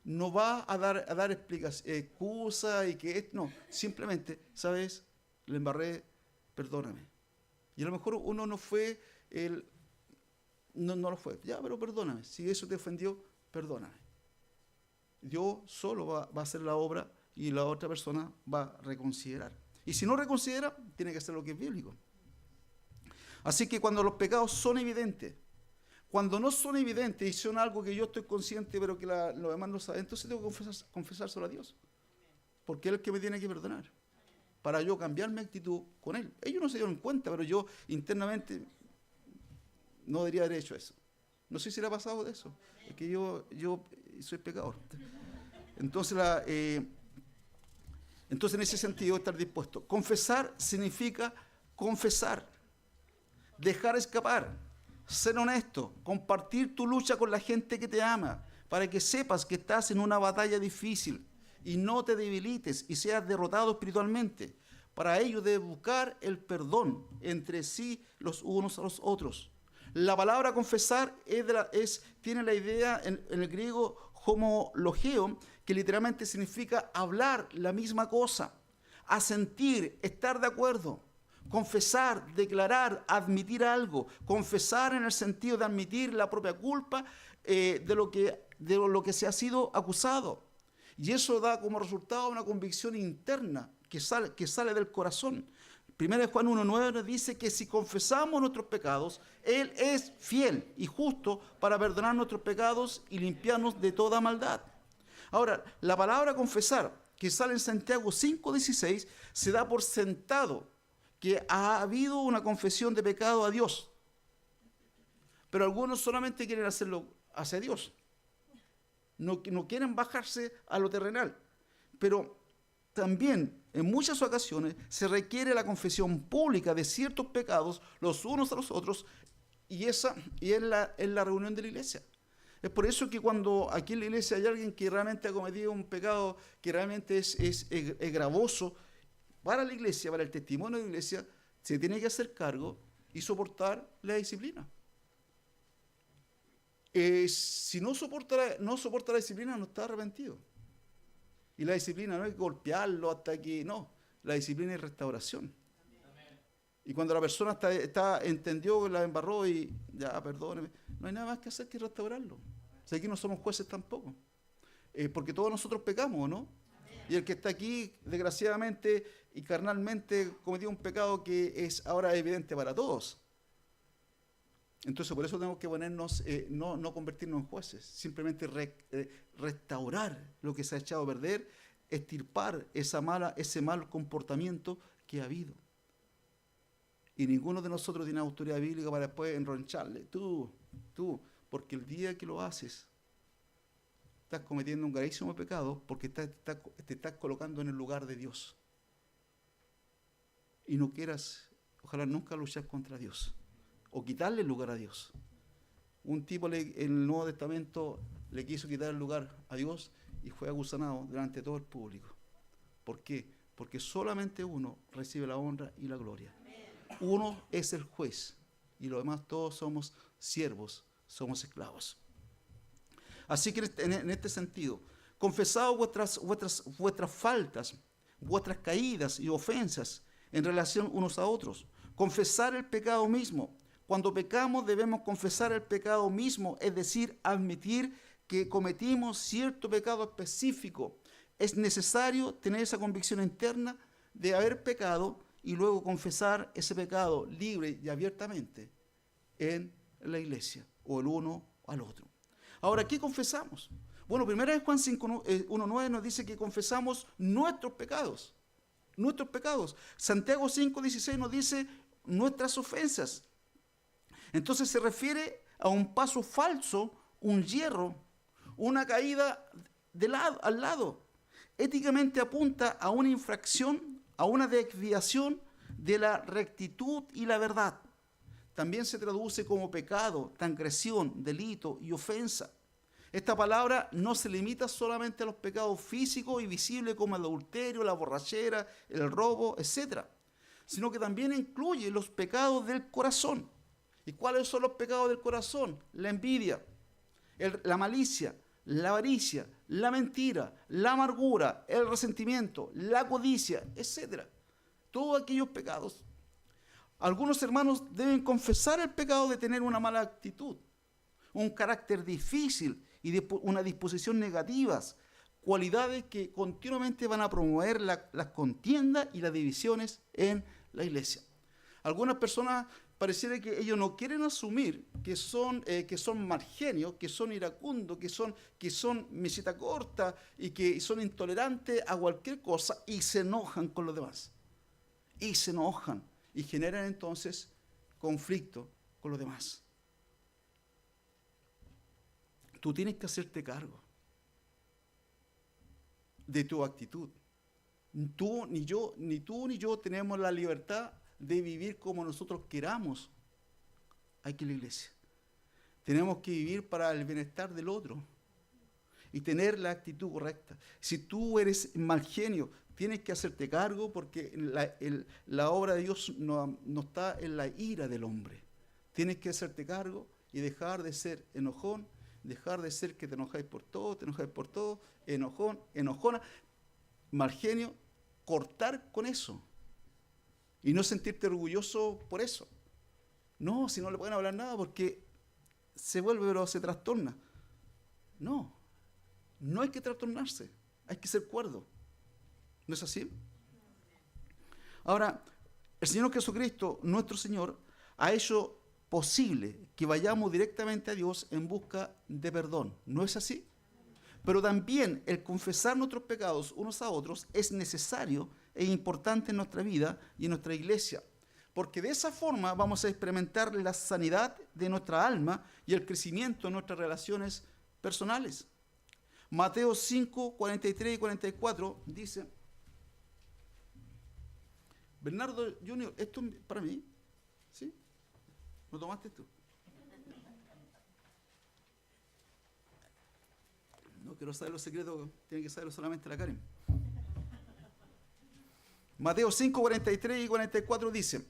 no va a dar excusa y que no, simplemente, ¿sabes? Le embarré, perdóname. Y a lo mejor uno no fue no lo fue. Ya, pero perdóname. Si eso te ofendió, perdóname. Dios solo va a hacer la obra y la otra persona va a reconsiderar. Y si no reconsidera, tiene que hacer lo que es bíblico. Así que cuando los pecados son evidentes, cuando no son evidentes y son algo que yo estoy consciente pero que los demás no saben, entonces tengo que confesárselo a Dios. Porque Él es el que me tiene que perdonar. Para yo cambiar mi actitud con Él. Ellos no se dieron cuenta, pero yo internamente no debería haber hecho eso. No sé si le ha pasado de eso. Es que yo soy pecador. Entonces en ese sentido estar dispuesto. Confesar significa confesar. Dejar escapar. Ser honesto, compartir tu lucha con la gente que te ama, para que sepas que estás en una batalla difícil y no te debilites y seas derrotado espiritualmente. Para ello debes buscar el perdón entre sí los unos a los otros. La palabra confesar tiene la idea en el griego homologeo, que literalmente significa hablar la misma cosa, asentir, estar de acuerdo. Confesar, declarar, admitir algo. Confesar en el sentido de admitir la propia culpa de lo que se ha sido acusado. Y eso da como resultado una convicción interna que sale del corazón. 1 Juan 1:9 nos dice que si confesamos nuestros pecados, Él es fiel y justo para perdonar nuestros pecados y limpiarnos de toda maldad. Ahora, la palabra confesar, que sale en Santiago 5:16, se da por sentado que ha habido una confesión de pecado a Dios. Pero algunos solamente quieren hacerlo hacia Dios. No quieren bajarse a lo terrenal. Pero también, en muchas ocasiones, se requiere la confesión pública de ciertos pecados los unos a los otros, y es la reunión de la iglesia. Es por eso que cuando aquí en la iglesia hay alguien que realmente ha cometido un pecado que realmente es gravoso, para la iglesia, para el testimonio de la iglesia, se tiene que hacer cargo y soportar la disciplina. Si no soporta la disciplina, no está arrepentido. Y la disciplina no es golpearlo hasta que... No, la disciplina es restauración. Amén. Y cuando la persona entendió que la embarró y ya, perdóneme, no hay nada más que hacer que restaurarlo. O sea, aquí no somos jueces tampoco. Porque todos nosotros pecamos, ¿no? Y el que está aquí, desgraciadamente y carnalmente, cometió un pecado que es ahora evidente para todos. Entonces, por eso tenemos que ponernos, no convertirnos en jueces, simplemente restaurar lo que se ha echado a perder, extirpar ese mal comportamiento que ha habido. Y ninguno de nosotros tiene autoridad bíblica para después enroncharle. Tú, porque el día que lo haces, estás cometiendo un gravísimo pecado porque te estás colocando en el lugar de Dios. Y no quieras, ojalá nunca luchar contra Dios o quitarle el lugar a Dios. Un tipo en el Nuevo Testamento le quiso quitar el lugar a Dios y fue acusanado delante de todo el público. ¿Por qué? Porque solamente uno recibe la honra y la gloria. Uno es el juez y los demás todos somos siervos, somos esclavos. Así que en este sentido, confesad vuestras faltas, vuestras caídas y ofensas en relación unos a otros. Confesar el pecado mismo. Cuando pecamos debemos confesar el pecado mismo, es decir, admitir que cometimos cierto pecado específico. Es necesario tener esa convicción interna de haber pecado y luego confesar ese pecado libre y abiertamente en la iglesia o el uno al otro. Ahora, ¿qué confesamos? Bueno, primera vez Juan 1:9 nos dice que confesamos nuestros pecados. Nuestros pecados. Santiago 5:16 nos dice nuestras ofensas. Entonces se refiere a un paso falso, un yerro, una caída al lado. Éticamente apunta a una infracción, a una desviación de la rectitud y la verdad. También se traduce como pecado, transgresión, delito y ofensa. Esta palabra no se limita solamente a los pecados físicos y visibles como el adulterio, la borrachera, el robo, etc., sino que también incluye los pecados del corazón. ¿Y cuáles son los pecados del corazón? La envidia, la malicia, la avaricia, la mentira, la amargura, el resentimiento, la codicia, etc. Todos aquellos pecados. Algunos hermanos deben confesar el pecado de tener una mala actitud, un carácter difícil y una disposición negativas, cualidades que continuamente van a promover las contiendas y las divisiones en la iglesia. Algunas personas pareciera que ellos no quieren asumir que son mal genios, que son iracundos, que son mesita corta y que son intolerantes a cualquier cosa y se enojan con los demás. Y se enojan y generan entonces conflicto con los demás. Tú tienes que hacerte cargo de tu actitud. Ni tú ni yo tenemos la libertad de vivir como nosotros queramos aquí en la iglesia. Tenemos que vivir para el bienestar del otro y tener la actitud correcta. Si tú eres mal genio, tienes que hacerte cargo porque la obra de Dios no está en la ira del hombre. Tienes que hacerte cargo y dejar de ser enojón, dejar de ser que te enojáis por todo, enojón, enojona, mal genio, cortar con eso. Y no sentirte orgulloso por eso. No, si no le pueden hablar nada porque se vuelve, pero se trastorna. No hay que trastornarse, hay que ser cuerdo. ¿No es así? Ahora, el Señor Jesucristo, nuestro Señor, ha hecho posible que vayamos directamente a Dios en busca de perdón. ¿No es así? Pero también el confesar nuestros pecados unos a otros es necesario e importante en nuestra vida y en nuestra iglesia, porque de esa forma vamos a experimentar la sanidad de nuestra alma y el crecimiento en nuestras relaciones personales. Mateo 5, 43 y 44 dice: Bernardo Junior, esto es para mí, ¿sí? ¿Lo tomaste tú? No quiero saber los secretos, tiene que saberlo solamente la Karen. Mateo 5, 43 y 44 dice,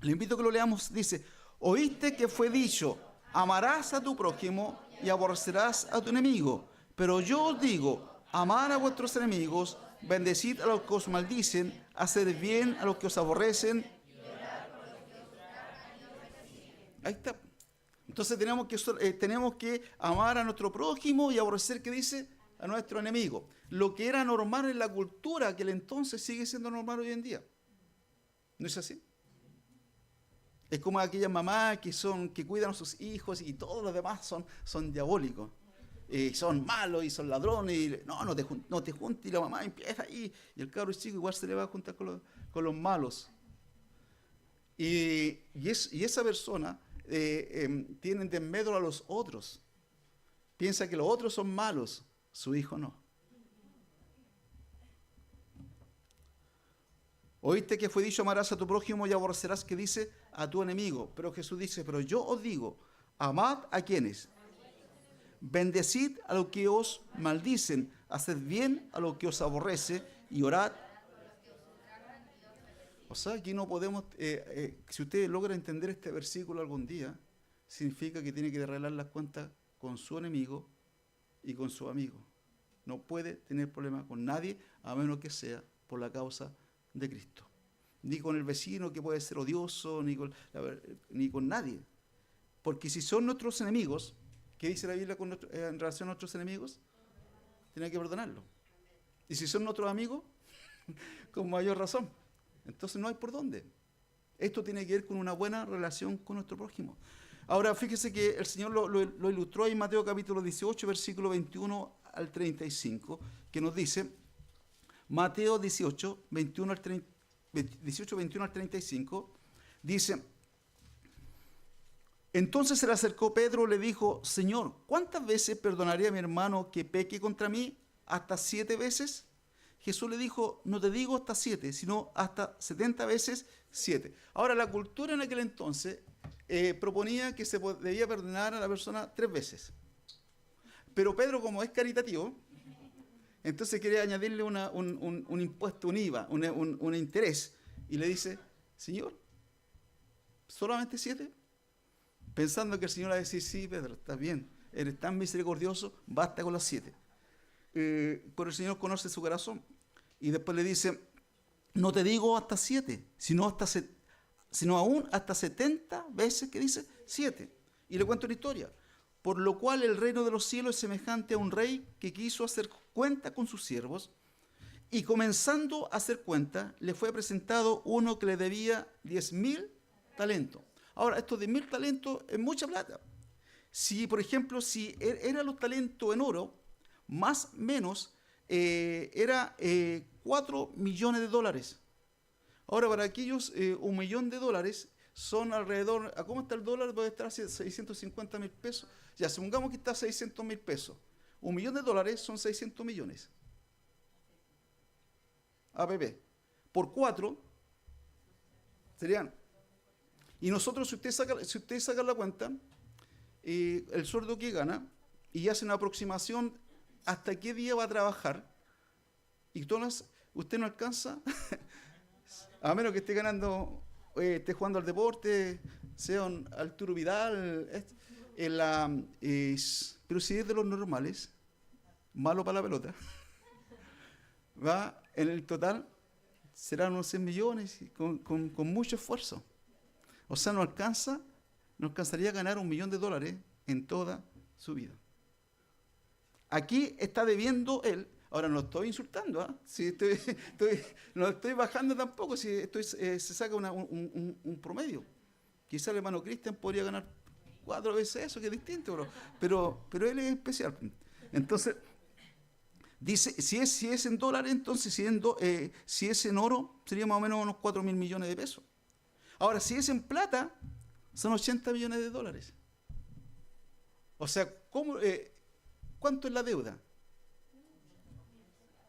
le invito a que lo leamos, dice: oíste que fue dicho, amarás a tu prójimo y aborrecerás a tu enemigo. Pero yo os digo, amad a vuestros enemigos, bendecid a los que os maldicen, haced bien a los que os aborrecen. Ahí está. Entonces tenemos que amar a nuestro prójimo y aborrecer, ¿qué dice? A nuestro enemigo. Lo que era normal en la cultura aquel entonces sigue siendo normal hoy en día. ¿No es así? Es como aquellas mamás que cuidan a sus hijos y todos los demás son diabólicos. Son malos y son ladrones. Y, no te juntes, y la mamá empieza ahí. Y el cabro chico igual se le va a juntar con los malos. Y esa persona tiene de en medio a los otros. Piensa que los otros son malos, su hijo no. Oíste que fue dicho: amarás a tu prójimo y aborrecerás, que dice, a tu enemigo. Pero Jesús dice: pero yo os digo, amad a quienes. Bendecid a los que os maldicen, haced bien a los que os aborrece y orad. O sea, aquí no podemos, si usted logra entender este versículo algún día, significa que tiene que arreglar las cuentas con su enemigo y con su amigo. No puede tener problema con nadie a menos que sea por la causa de Cristo. Ni con el vecino, que puede ser odioso, ni con nadie. Porque si son nuestros enemigos, ¿qué dice la Biblia en relación a nuestros enemigos? Tiene que perdonarlo. Y si son nuestros amigos, con mayor razón. Entonces no hay por dónde. Esto tiene que ver con una buena relación con nuestro prójimo. Ahora, fíjese que el Señor lo ilustró en Mateo capítulo 18, versículo 21 al 35, que nos dice, Mateo 18, 21 al 35, dice: entonces se le acercó Pedro y le dijo: Señor, ¿cuántas veces perdonaré a mi hermano que peque contra mí? ¿Hasta 7 veces? Jesús le dijo: no te digo hasta 7, sino hasta 70 veces 7. Ahora, la cultura en aquel entonces proponía que se debía perdonar a la persona 3 veces. Pero Pedro, como es caritativo, entonces quería añadirle un impuesto, un IVA, un interés. Y le dice: Señor, ¿solamente 7? Pensando que el Señor va a decir: sí, Pedro, estás bien, eres tan misericordioso, basta con las 7. Pero el Señor conoce su corazón. Y después le dice: no te digo hasta 7, sino aún hasta 70 veces, que dice 7. Y le cuento una historia. Por lo cual el reino de los cielos es semejante a un rey que quiso hacer cuenta con sus siervos, y comenzando a hacer cuenta, le fue presentado uno que le debía 10.000 talentos. Ahora, estos 10.000 talentos es mucha plata. Si, por ejemplo, si eran los talentos en oro, más o menos era 4 millones de dólares. Ahora, para aquellos, $1.000.000 son alrededor, ¿a cómo está el dólar? Puede estar a 650.000 pesos. Ya, supongamos que está a 600.000 pesos. $1.000.000 son 600 millones. APP. Por 4 serían. Y nosotros, si usted saca la cuenta, el sueldo que gana, y hace una aproximación hasta qué día va a trabajar, y usted no alcanza, a menos que esté ganando, esté jugando al deporte, sea un Arturo Vidal, pero si es de los normales, malo para la pelota, va en el total, serán unos 100 millones, con mucho esfuerzo. O sea, no alcanzaría a ganar $1.000.000 en toda su vida. Aquí está debiendo él. Ahora, no estoy insultando, ¿eh? Si no estoy bajando tampoco, si se saca un promedio. Quizá el hermano Cristian podría ganar 4 veces eso, que es distinto, pero él es especial. Entonces, dice, si es en dólares, entonces si es en oro, sería más o menos unos 4.000 millones de pesos. Ahora, si es en plata, son 80 millones de dólares. O sea, ¿cuánto es la deuda?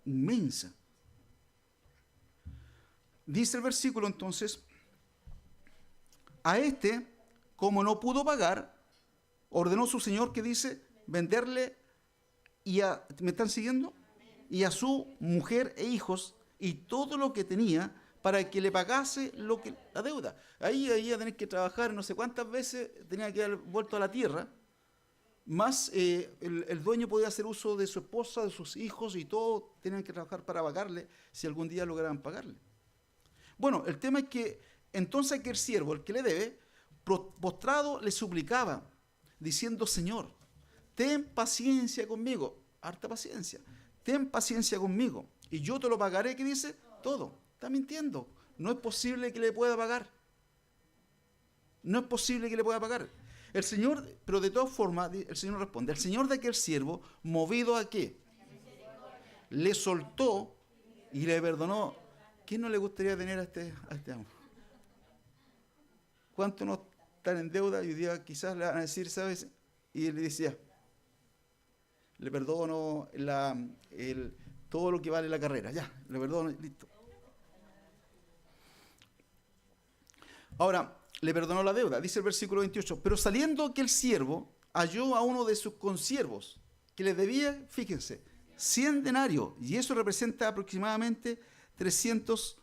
Inmensa. Dice el versículo entonces: a este, como no pudo pagar, ordenó su señor, que dice, venderle ¿me están siguiendo? Y a su mujer e hijos y todo lo que tenía, para que le pagase la deuda. Ahí iba a tener que trabajar no sé cuántas veces, tenía que haber vuelto a la tierra, más el dueño podía hacer uso de su esposa, de sus hijos, y todos tenían que trabajar para pagarle, si algún día lograran pagarle. Bueno, el tema es que entonces aquel siervo, el que le debe, postrado le suplicaba, diciendo: Señor, ten paciencia conmigo, harta paciencia, ten paciencia conmigo, y yo te lo pagaré, ¿qué dice? Todo. Está mintiendo. No es posible que le pueda pagar. No es posible que le pueda pagar. El Señor, pero de todas formas, el Señor responde, el Señor de aquel siervo, movido a qué, le soltó y le perdonó. ¿Quién no le gustaría tener a este amo? ¿Cuántos no están en deuda y hoy día quizás le van a decir, ¿sabes? Y él le decía, le perdono todo lo que vale la carrera, ya, le perdono, listo. Ahora, le perdonó la deuda, dice el versículo 28, pero saliendo aquel siervo, halló a uno de sus consiervos, que le debía, fíjense, 100 denarios, y eso representa aproximadamente $300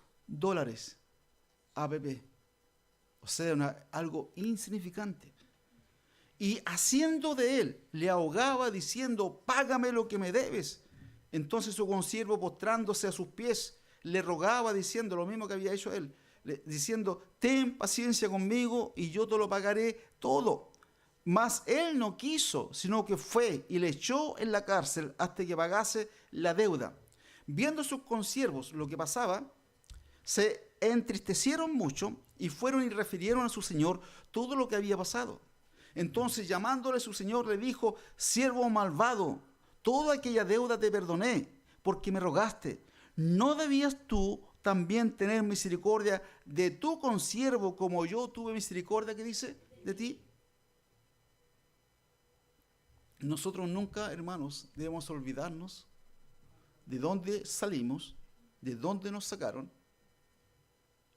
APP. O sea, algo insignificante. Y haciendo de él, le ahogaba diciendo, págame lo que me debes. Entonces su consiervo, postrándose a sus pies, le rogaba diciendo lo mismo que había hecho él, diciendo, ten paciencia conmigo y yo te lo pagaré todo. Mas él no quiso, sino que fue y le echó en la cárcel hasta que pagase la deuda. Viendo sus consiervos lo que pasaba, se entristecieron mucho y fueron y refirieron a su señor todo lo que había pasado. Entonces, llamándole su señor, le dijo, siervo malvado, toda aquella deuda te perdoné, porque me rogaste. ¿No debías tú también tener misericordia de tu consiervo como yo tuve misericordia, que dice, de ti? Nosotros nunca, hermanos, debemos olvidarnos de dónde salimos, de dónde nos sacaron,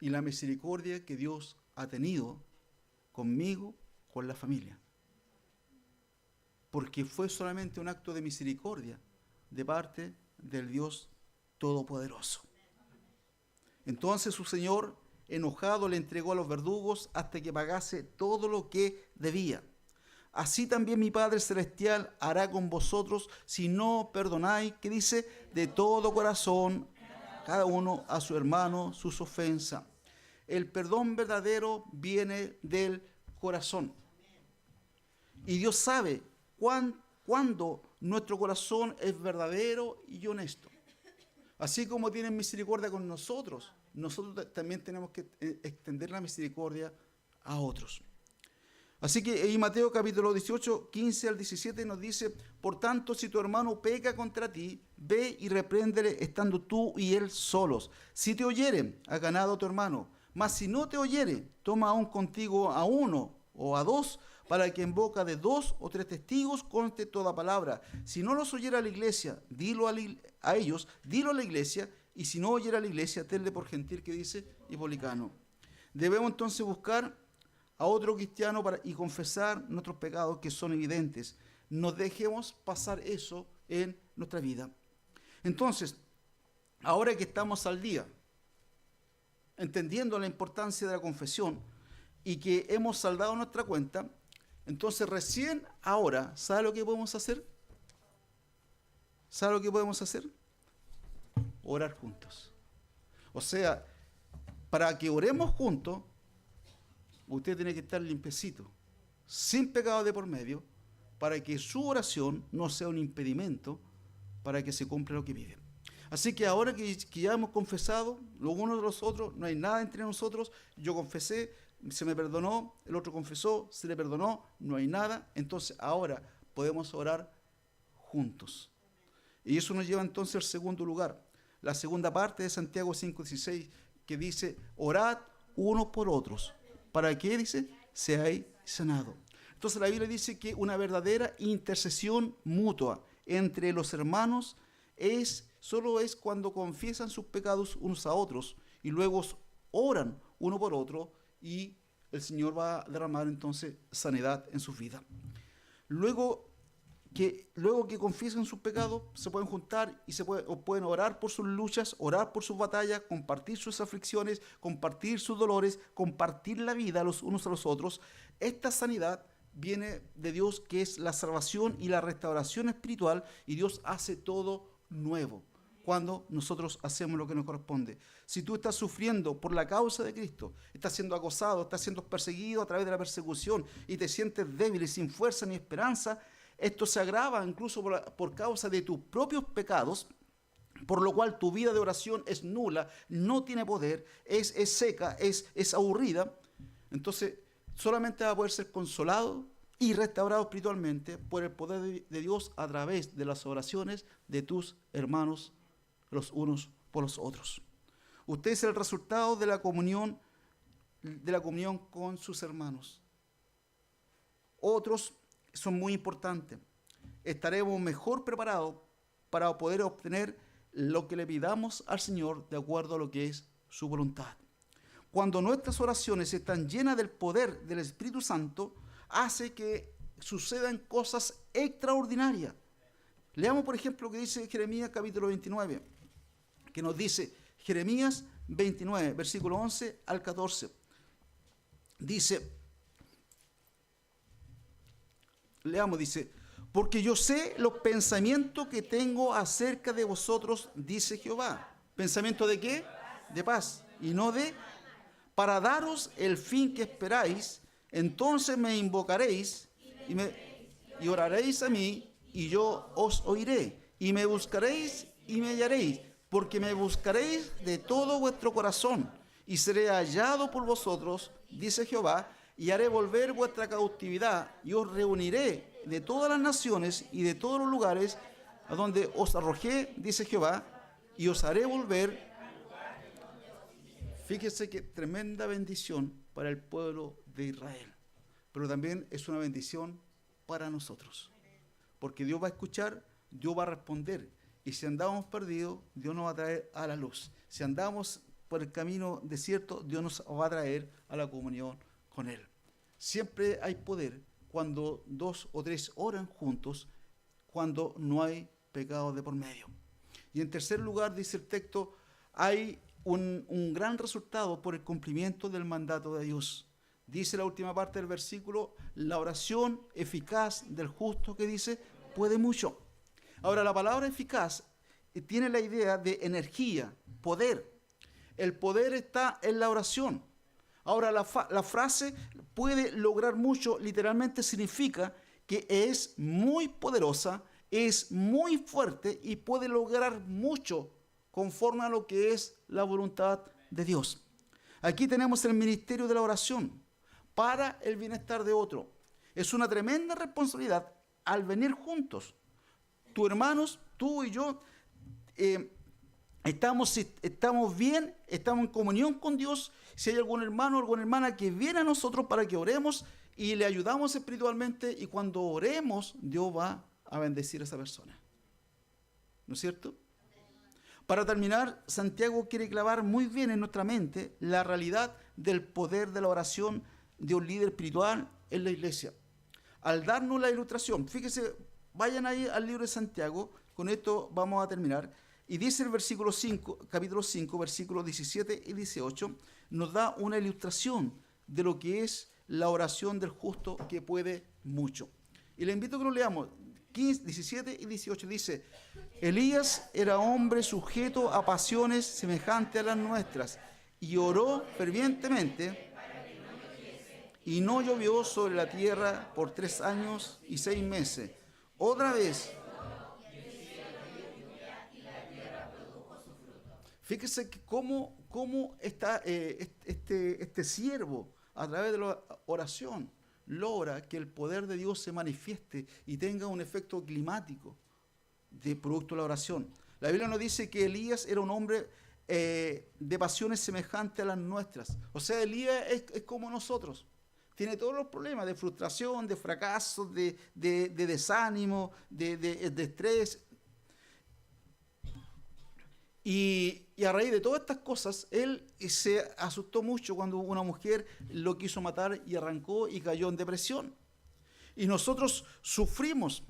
y la misericordia que Dios ha tenido conmigo, con la familia. Porque fue solamente un acto de misericordia de parte del Dios Todopoderoso. Entonces su señor, enojado, le entregó a los verdugos hasta que pagase todo lo que debía. Así también mi Padre Celestial hará con vosotros si no perdonáis, que dice, de todo corazón, cada uno a su hermano sus ofensas. El perdón verdadero viene del corazón. Y Dios sabe cuándo nuestro corazón es verdadero y honesto. Así como tienen misericordia con nosotros, nosotros también tenemos que extender la misericordia a otros. Así que en Mateo capítulo 18, 15 al 17 nos dice, por tanto, si tu hermano peca contra ti, ve y repréndele estando tú y él solos. Si te oyere, ha ganado a tu hermano. Mas si no te oyere, toma aún contigo a uno o a dos, para que en boca de 2 o 3 testigos conste toda palabra. Si no los oyera la iglesia, dilo a ellos, dilo a la iglesia, y si no oyera a la iglesia, tenle por gentil, que dice, y publicano. Debemos entonces buscar a otro cristiano y confesar nuestros pecados que son evidentes. No dejemos pasar eso en nuestra vida. Entonces, ahora que estamos al día, entendiendo la importancia de la confesión y que hemos saldado nuestra cuenta, entonces recién ahora, ¿sabe lo que podemos hacer? ¿Sabe lo que podemos hacer? Orar juntos. O sea, para que oremos juntos, usted tiene que estar limpiecito, sin pecado de por medio, para que su oración no sea un impedimento para que se cumpla lo que pide. Así que ahora que ya hemos confesado los unos de los otros, no hay nada entre nosotros, yo confesé, se me perdonó, el otro confesó, se le perdonó, no hay nada, entonces ahora podemos orar juntos. Y eso nos lleva entonces al segundo lugar, la segunda parte de Santiago 5:16, que dice, orad unos por otros. ¿Para qué? Dice, seáis sanados. Entonces la Biblia dice que una verdadera intercesión mutua entre los hermanos solo es cuando confiesan sus pecados unos a otros y luego oran uno por otro, y el Señor va a derramar entonces sanidad en sus vidas. Luego que confiesen sus pecados, se pueden juntar y pueden orar por sus luchas, orar por sus batallas, compartir sus aflicciones, compartir sus dolores, compartir la vida los unos a los otros. Esta sanidad viene de Dios, que es la salvación y la restauración espiritual, y Dios hace todo nuevo cuando nosotros hacemos lo que nos corresponde. Si tú estás sufriendo por la causa de Cristo, estás siendo acosado, estás siendo perseguido a través de la persecución y te sientes débil y sin fuerza ni esperanza, esto se agrava incluso por causa de tus propios pecados, por lo cual tu vida de oración es nula, no tiene poder, es seca, es aburrida. Entonces, solamente va a poder ser consolado y restaurado espiritualmente por el poder de Dios a través de las oraciones de tus hermanos los unos por los otros. Usted es el resultado de la comunión con sus hermanos. Otros son muy importantes. Estaremos mejor preparados para poder obtener lo que le pidamos al Señor de acuerdo a lo que es su voluntad. Cuando nuestras oraciones están llenas del poder del Espíritu Santo, hace que sucedan cosas extraordinarias. Leamos, por ejemplo, lo que dice Jeremías capítulo 29, que nos dice, Jeremías 29, versículo 11 al 14. Dice, leamos, dice, porque yo sé los pensamientos que tengo acerca de vosotros, dice Jehová. ¿Pensamiento de qué? De paz, y no de, para daros el fin que esperáis. Entonces me invocaréis y oraréis a mí, y yo os oiré. Y me buscaréis y me hallaréis, porque me buscaréis de todo vuestro corazón, y seré hallado por vosotros, dice Jehová, y haré volver vuestra cautividad, y os reuniré de todas las naciones y de todos los lugares a donde os arrojé, dice Jehová, y os haré volver. Fíjese que tremenda bendición para el pueblo de Israel, pero también es una bendición para nosotros, porque Dios va a escuchar, Dios va a responder, y si andamos perdidos, Dios nos va a traer a la luz. Si andamos por el camino desierto, Dios nos va a traer a la comunión con Él. Siempre hay poder cuando 2 o 3 oran juntos, cuando no hay pecado de por medio. Y en tercer lugar, dice el texto, hay un gran resultado por el cumplimiento del mandato de Dios. Dice la última parte del versículo, la oración eficaz del justo, que dice, puede mucho. Ahora, la palabra eficaz tiene la idea de energía, poder. El poder está en la oración. Ahora, la frase puede lograr mucho, literalmente significa que es muy poderosa, es muy fuerte y puede lograr mucho conforme a lo que es la voluntad de Dios. Aquí tenemos el ministerio de la oración para el bienestar de otro. Es una tremenda responsabilidad al venir juntos. Tus hermanos, tú y yo, estamos bien, estamos en comunión con Dios. Si hay algún hermano o alguna hermana que viene a nosotros para que oremos y le ayudamos espiritualmente, y cuando oremos, Dios va a bendecir a esa persona. ¿No es cierto? Para terminar, Santiago quiere clavar muy bien en nuestra mente la realidad del poder de la oración de un líder espiritual en la iglesia. Al darnos la ilustración, fíjese, vayan ahí al libro de Santiago, con esto vamos a terminar, y dice el versículo 5, capítulo 5, versículos 17 y 18, nos da una ilustración de lo que es la oración del justo, que puede mucho. Y le invito a que lo leamos. 15, 17 y 18 dice, Elías era hombre sujeto a pasiones semejantes a las nuestras, y oró fervientemente, y no llovió sobre la tierra por 3 años y 6 meses. Otra vez, fíjese que cómo está este siervo, a través de la oración, logra que el poder de Dios se manifieste y tenga un efecto climático de producto de la oración. La Biblia nos dice que Elías era un hombre de pasiones semejantes a las nuestras. O sea, Elías es como nosotros. Tiene todos los problemas de frustración, de fracaso, de desánimo, de estrés. Y a raíz de todas estas cosas, él se asustó mucho cuando una mujer lo quiso matar y arrancó y cayó en depresión. Y nosotros sufrimos,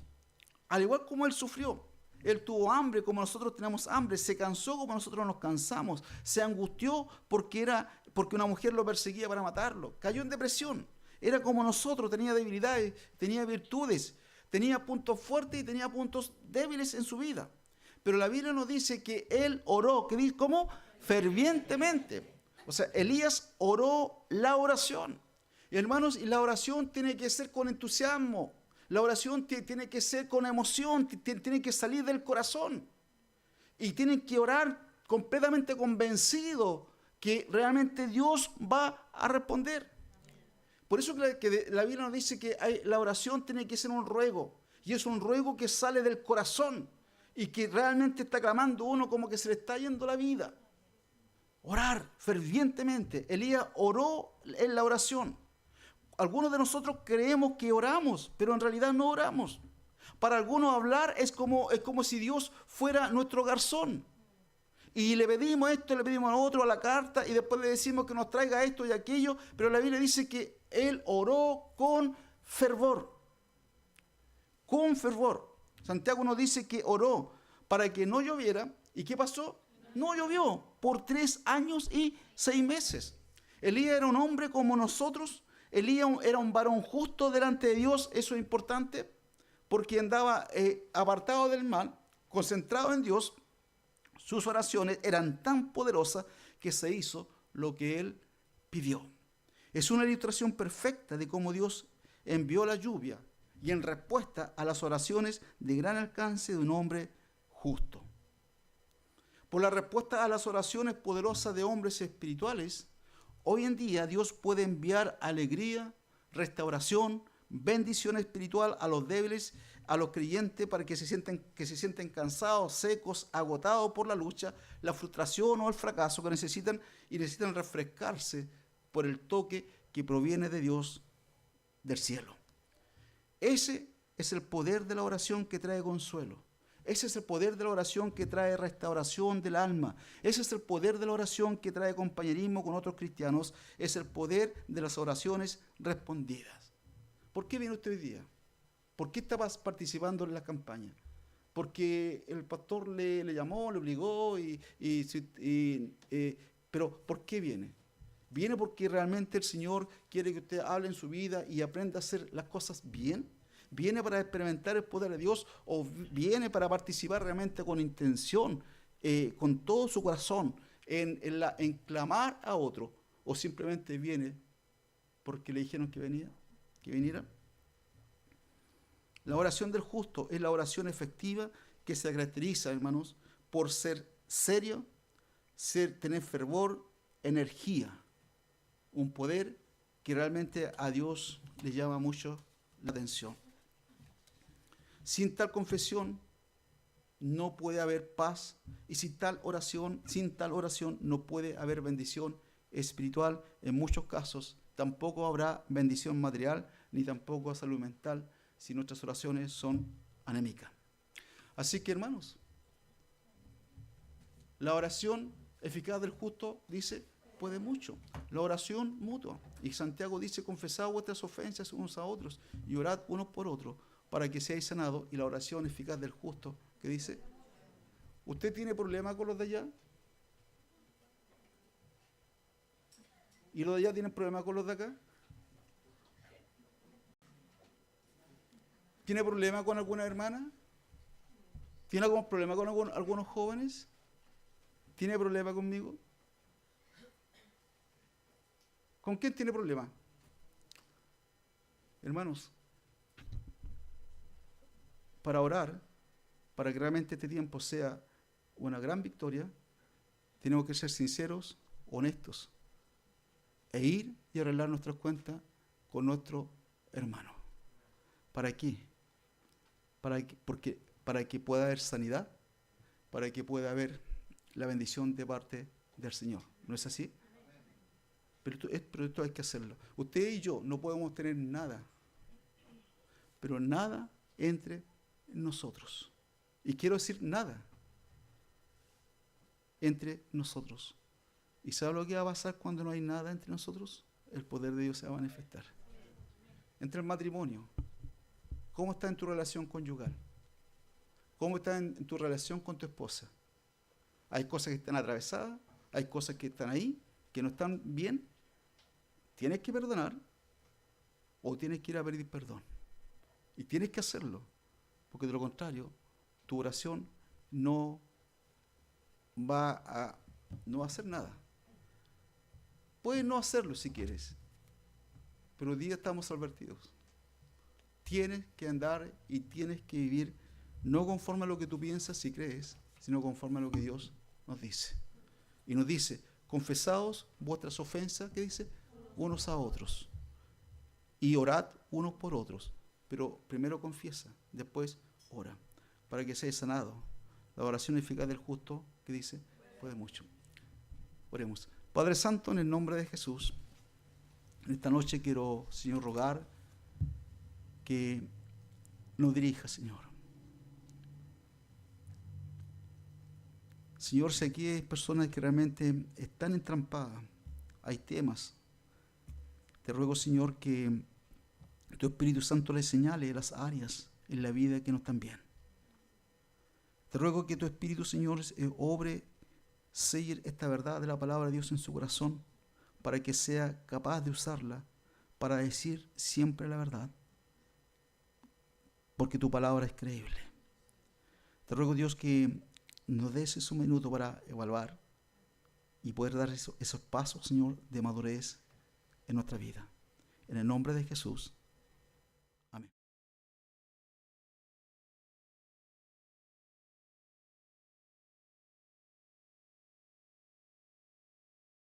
al igual como él sufrió. Él tuvo hambre como nosotros tenemos hambre, se cansó como nosotros nos cansamos, se angustió porque una mujer lo perseguía para matarlo, cayó en depresión. Era como nosotros, tenía debilidades, tenía virtudes, tenía puntos fuertes y tenía puntos débiles en su vida. Pero la Biblia nos dice que él oró, que dice, ¿cómo? Fervientemente. O sea, Elías oró la oración. Y hermanos, y la oración tiene que ser con entusiasmo. La oración tiene que ser con emoción, tiene que salir del corazón. Y tienen que orar completamente convencidos que realmente Dios va a responder. Por eso que la Biblia nos dice que la oración tiene que ser un ruego. Y es un ruego que sale del corazón y que realmente está clamando uno como que se le está yendo la vida. Orar fervientemente. Elías oró en la oración. Algunos de nosotros creemos que oramos, pero en realidad no oramos. Para algunos hablar es como si Dios fuera nuestro garzón. Y le pedimos esto, le pedimos a otro a la carta y después le decimos que nos traiga esto y aquello. Pero la Biblia dice que él oró con fervor. Con fervor. Santiago nos dice que oró para que no lloviera. ¿Y qué pasó? No llovió por 3 años y 6 meses. Elías era un hombre como nosotros. Elías era un varón justo delante de Dios. Eso es importante porque andaba apartado del mal, concentrado en Dios. Sus oraciones eran tan poderosas que se hizo lo que él pidió. Es una ilustración perfecta de cómo Dios envió la lluvia y en respuesta a las oraciones de gran alcance de un hombre justo. Por la respuesta a las oraciones poderosas de hombres espirituales, hoy en día Dios puede enviar alegría, restauración, bendición espiritual a los débiles, a los creyentes para que se sienten cansados, secos, agotados por la lucha, la frustración o el fracaso que necesitan refrescarse por el toque que proviene de Dios del cielo. Ese es el poder de la oración que trae consuelo. Ese es el poder de la oración que trae restauración del alma. Ese es el poder de la oración que trae compañerismo con otros cristianos. Es el poder de las oraciones respondidas. ¿Por qué viene usted hoy día? ¿Por qué está participando en la campaña? Porque el pastor le llamó, le obligó, pero ¿por qué viene? ¿Viene porque realmente el Señor quiere que usted hable en su vida y aprenda a hacer las cosas bien? ¿Viene para experimentar el poder de Dios o viene para participar realmente con intención, con todo su corazón, en clamar a otro? ¿O simplemente viene porque le dijeron que viniera? La oración del justo es la oración efectiva que se caracteriza, hermanos, por ser serio, tener fervor, energía, un poder que realmente a Dios le llama mucho la atención. Sin tal confesión no puede haber paz y sin tal oración no puede haber bendición espiritual. En muchos casos tampoco habrá bendición material ni tampoco salud mental si nuestras oraciones son anémicas. Así que, hermanos, la oración eficaz del justo, dice, puede mucho. La oración mutua. Y Santiago dice, confesad vuestras ofensas unos a otros y orad unos por otros para que seáis sanados. Y la oración eficaz del justo, que dice, ¿usted tiene problema con los de allá? ¿Y los de allá tienen problema con los de acá? ¿Tiene problema con alguna hermana? ¿Tiene algún problema con algunos jóvenes? ¿Tiene problema conmigo? ¿Con quién tiene problema? Hermanos, para orar, para que realmente este tiempo sea una gran victoria, tenemos que ser sinceros, honestos, e ir y arreglar nuestras cuentas con nuestro hermano. ¿Para qué? Para que pueda haber sanidad, para que pueda haber la bendición de parte del Señor. ¿No es así? Pero esto hay que hacerlo. Usted y yo no podemos tener nada, pero nada entre nosotros. Y quiero decir nada entre nosotros. ¿Y sabe lo que va a pasar cuando no hay nada entre nosotros? El poder de Dios se va a manifestar. Entre el matrimonio. ¿Cómo está en tu relación conyugal? ¿Cómo está en tu relación con tu esposa? Hay cosas que están atravesadas, hay cosas que están ahí, que no están bien. Tienes que perdonar o tienes que ir a pedir perdón. Y tienes que hacerlo, porque de lo contrario, tu oración no va a hacer nada. Puedes no hacerlo si quieres, pero hoy día estamos advertidos. Tienes que andar y tienes que vivir no conforme a lo que tú piensas y crees, sino conforme a lo que Dios nos dice. Y nos dice, confesaos vuestras ofensas, ¿qué dice? Unos a otros. y orad unos por otros. Pero primero confiesa, después ora, para que seas sanado. La oración eficaz del justo, que dice, puede mucho. Oremos. Padre Santo, en el nombre de Jesús, en esta noche quiero, Señor, rogar que nos dirija, Señor. Señor, si aquí hay personas que realmente están entrampadas, hay temas, te ruego, Señor, que tu Espíritu Santo les señale las áreas en la vida que no están bien. Te ruego que tu Espíritu, Señor, obre, selle esta verdad de la palabra de Dios en su corazón, para que sea capaz de usarla para decir siempre la verdad, porque tu palabra es creíble. Te ruego, Dios, que nos des ese minuto para evaluar y poder dar esos pasos, Señor, de madurez en nuestra vida. En el nombre de Jesús.